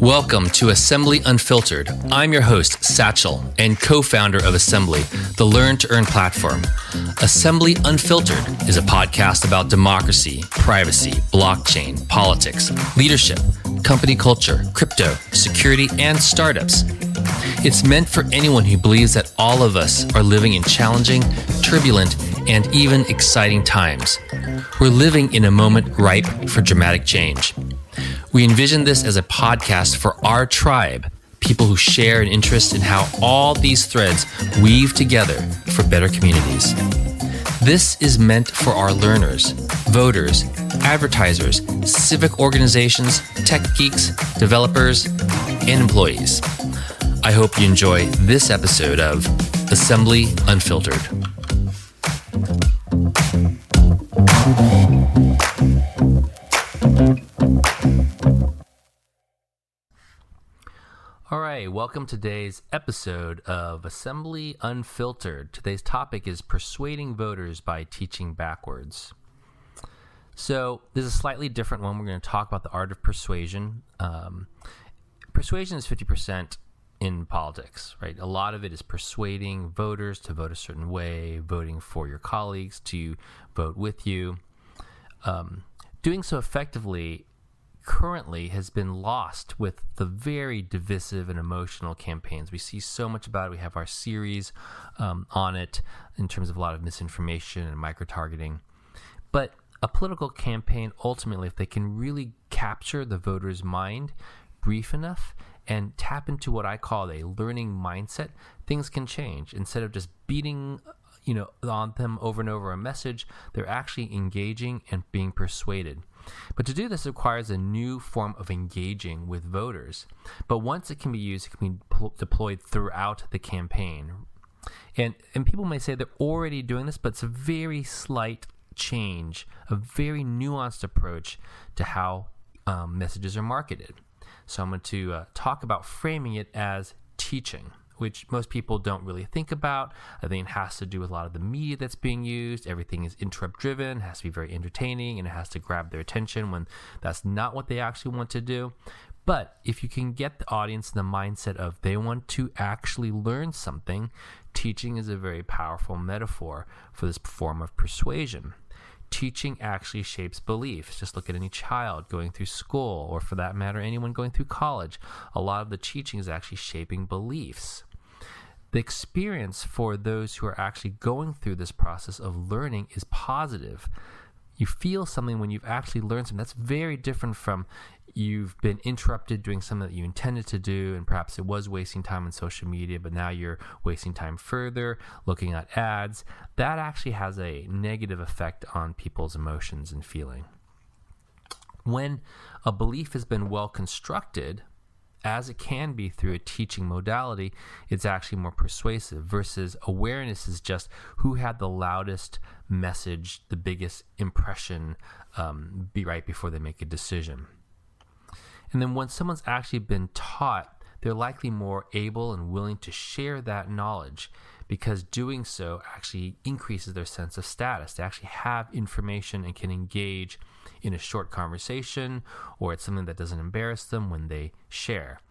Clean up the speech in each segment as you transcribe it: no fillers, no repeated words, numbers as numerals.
Welcome to Assembly Unfiltered. I'm your host, Satchel, and co-founder of Assembly, the Learn to Earn platform. Assembly Unfiltered is a podcast about democracy, privacy, blockchain, politics, leadership, company culture, crypto, security, and startups. It's meant for anyone who believes that all of us are living in challenging, turbulent, and even exciting times. We're living in a moment ripe for dramatic change. We envision this as a podcast for our tribe, people who share an interest in how all these threads weave together for better communities. This is meant for our learners, voters, advertisers, civic organizations, tech geeks, developers, and employees. I hope you enjoy this episode of Assembly Unfiltered. All right, welcome to today's episode of Assembly Unfiltered. Today's topic is persuading voters by teaching backwards. So this is a slightly different one. We're going to talk about the art of persuasion. Persuasion is 50% in politics, right? A lot of it is persuading voters to vote a certain way, voting for your colleagues to vote with you. Doing so effectively currently has been lost with the very divisive and emotional campaigns. We see so much about it. We have our series on it in terms of a lot of misinformation and micro-targeting. But a political campaign, ultimately, if they can really capture the voter's mind brief enough and tap into what I call a learning mindset, things can change. Instead of just beating on them over and over a message, they're actually engaging and being persuaded. But to do this requires a new form of engaging with voters. But once it can be used, it can be deployed throughout the campaign. And people may say they're already doing this, but it's a very slight change, a very nuanced approach to how messages are marketed. So I'm going to talk about framing it as teaching, which most people don't really think about. I think it has to do with a lot of the media that's being used. Everything is interrupt driven, has to be very entertaining, and it has to grab their attention when that's not what they actually want to do. But if you can get the audience in the mindset of they want to actually learn something, teaching is a very powerful metaphor for this form of persuasion. Teaching actually shapes beliefs. Just look at any child going through school, or for that matter, anyone going through college. A lot of the teaching is actually shaping beliefs. The experience for those who are actually going through this process of learning is positive. You feel something when you've actually learned something. That's very different from you've been interrupted doing something that you intended to do, and perhaps it was wasting time on social media, but now you're wasting time further looking at ads. That actually has a negative effect on people's emotions and feeling. When a belief has been well constructed, as it can be through a teaching modality, it's actually more persuasive, versus awareness is just who had the loudest message, the biggest impression, be right before they make a decision. And then when someone's actually been taught, they're likely more able and willing to share that knowledge, because doing so actually increases their sense of status. They actually have information and can engage in a short conversation, or it's something that doesn't embarrass them when they share.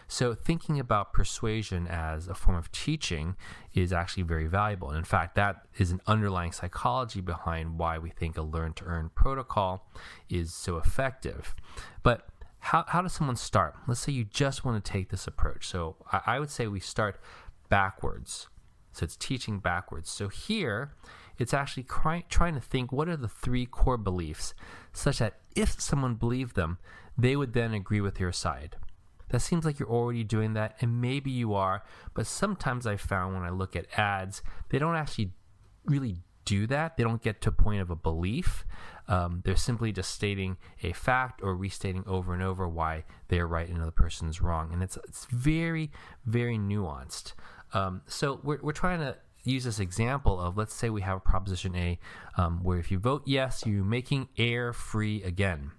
So thinking about persuasion as a form of teaching is actually very valuable. And in fact, that is an underlying psychology behind why we think a learn to earn protocol is so effective. But how does someone start? Let's say you just want to take this approach. So I would say we start backwards. So it's teaching backwards. So here, it's actually trying to think, what are the three core beliefs, such that if someone believed them, they would then agree with your side. That seems like you're already doing that, and maybe you are, but sometimes I found when I look at ads, they don't actually really do that. They don't get to a point of a belief. They're simply just stating a fact or restating over and over why they're right and another person's wrong. And it's very, very nuanced. So we're trying to use this example of, let's say we have a Proposition A, where if you vote yes, you're making air free again.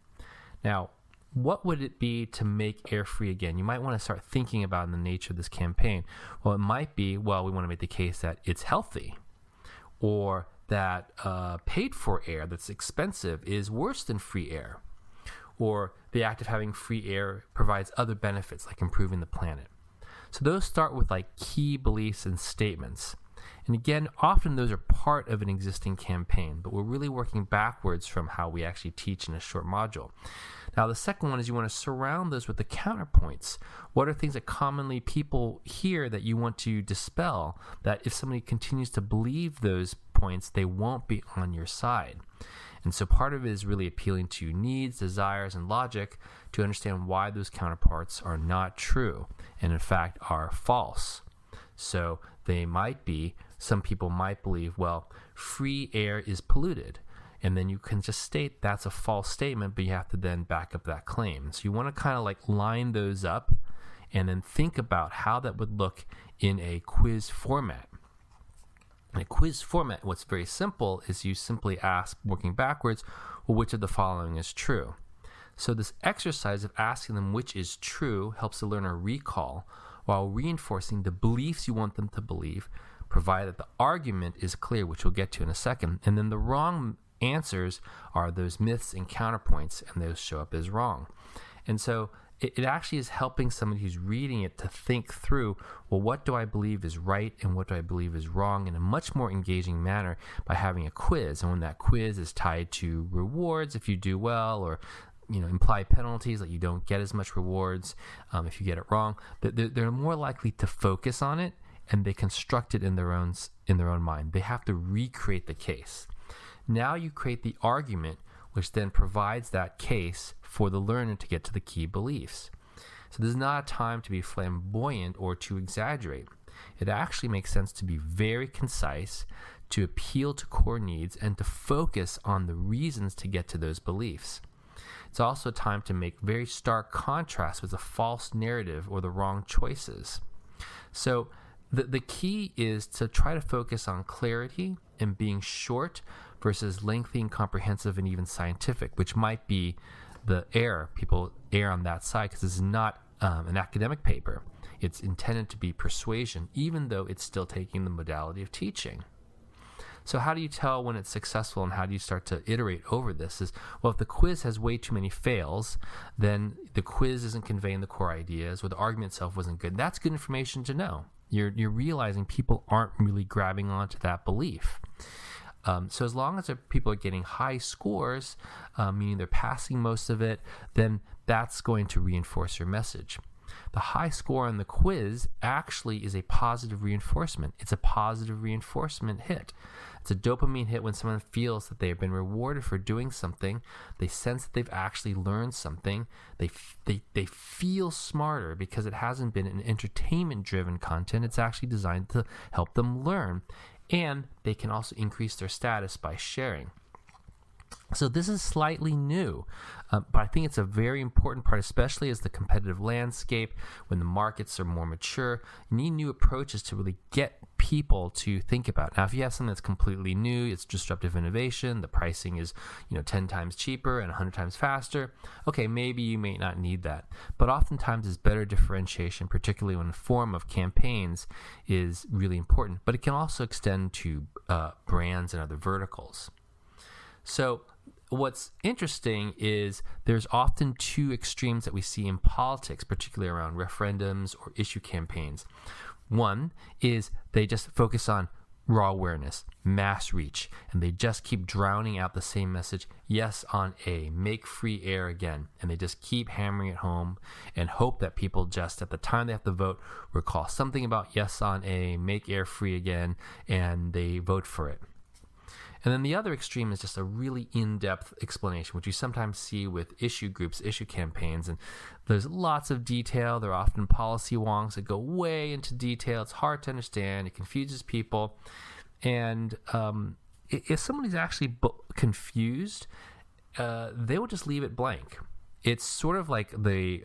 Now, what would it be to make air free again? You might want to start thinking about in the nature of this campaign. Well, it might be, we want to make the case that it's healthy, or that paid for air that's expensive is worse than free air, or the act of having free air provides other benefits like improving the planet. So those start with like key beliefs and statements. And again, often those are part of an existing campaign, but we're really working backwards from how we actually teach in a short module. Now, the second one is you want to surround those with the counterpoints. What are things that commonly people hear that you want to dispel, that if somebody continues to believe those points, they won't be on your side? And so part of it is really appealing to needs, desires, and logic to understand why those counterparts are not true and in fact are false. So they might be, some people might believe, well, free air is polluted. And then you can just state that's a false statement, but you have to then back up that claim. So you want to kind of like line those up and then think about how that would look in a quiz format. In a quiz format, what's very simple is you simply ask, working backwards, well, which of the following is true? So this exercise of asking them which is true helps the learner recall while reinforcing the beliefs you want them to believe, provided that the argument is clear, which we'll get to in a second. And then the wrong answers are those myths and counterpoints, and those show up as wrong. And so it actually is helping somebody who's reading it to think through, well, what do I believe is right and what do I believe is wrong in a much more engaging manner by having a quiz. And when that quiz is tied to rewards if you do well, or implied penalties, like you don't get as much rewards if you get it wrong, they're more likely to focus on it, and they construct it in their own mind. They have to recreate the case. Now you create the argument, which then provides that case for the learner to get to the key beliefs. So this is not a time to be flamboyant or to exaggerate. It actually makes sense to be very concise, to appeal to core needs, and to focus on the reasons to get to those beliefs. It's also a time to make very stark contrast with a false narrative or the wrong choices. So the key is to try to focus on clarity and being short versus lengthy and comprehensive and even scientific, which might be the error. People err on that side because this is not an academic paper. It's intended to be persuasion, even though it's still taking the modality of teaching. So how do you tell when it's successful, and how do you start to iterate over this? Is, well, if the quiz has way too many fails, then the quiz isn't conveying the core ideas, or the argument itself wasn't good. That's good information to know. You're realizing people aren't really grabbing onto that belief. So as long as people are getting high scores, meaning they're passing most of it, then that's going to reinforce your message. The high score on the quiz actually is a positive reinforcement. It's a positive reinforcement hit. It's a dopamine hit when someone feels that they've been rewarded for doing something. They sense that they've actually learned something. They feel smarter because it hasn't been an entertainment-driven content. It's actually designed to help them learn. And they can also increase their status by sharing. So this is slightly new, but I think it's a very important part, especially as the competitive landscape, when the markets are more mature. You need new approaches to really get people to think about. Now, if you have something that's completely new, it's disruptive innovation, the pricing is 10 times cheaper and 100 times faster, okay, maybe you may not need that. But oftentimes it's better differentiation, particularly when the form of campaigns is really important. But it can also extend to brands and other verticals. So what's interesting is there's often two extremes that we see in politics, particularly around referendums or issue campaigns. One is they just focus on raw awareness, mass reach, and they just keep drowning out the same message, yes on A, make free air again, and they just keep hammering it home and hope that people just, at the time they have to vote, recall something about yes on A, make air free again, and they vote for it. And then the other extreme is just a really in-depth explanation, which you sometimes see with issue groups, issue campaigns. And there's lots of detail. There are often policy wonks that go way into detail. It's hard to understand. It confuses people. And if somebody's actually confused, they will just leave it blank. It's sort of like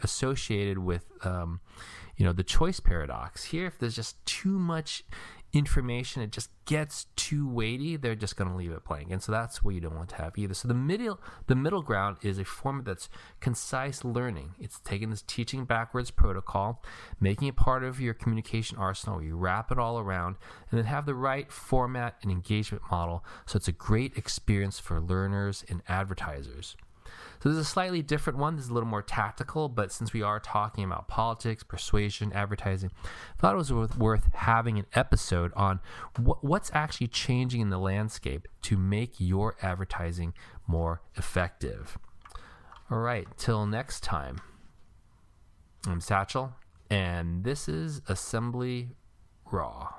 associated with, the choice paradox. Here, if there's just too much information, it just gets too weighty, they're just going to leave it blank. And so that's what you don't want to have either. So the middle ground is a format that's concise learning. It's taking this teaching backwards protocol, making it part of your communication arsenal where you wrap it all around, and then have the right format and engagement model so it's a great experience for learners and advertisers. So this is a slightly different one. This is a little more tactical, but since we are talking about politics, persuasion, advertising, I thought it was worth having an episode on what's actually changing in the landscape to make your advertising more effective. All right, till next time. I'm Satchel, and this is Assembly Raw.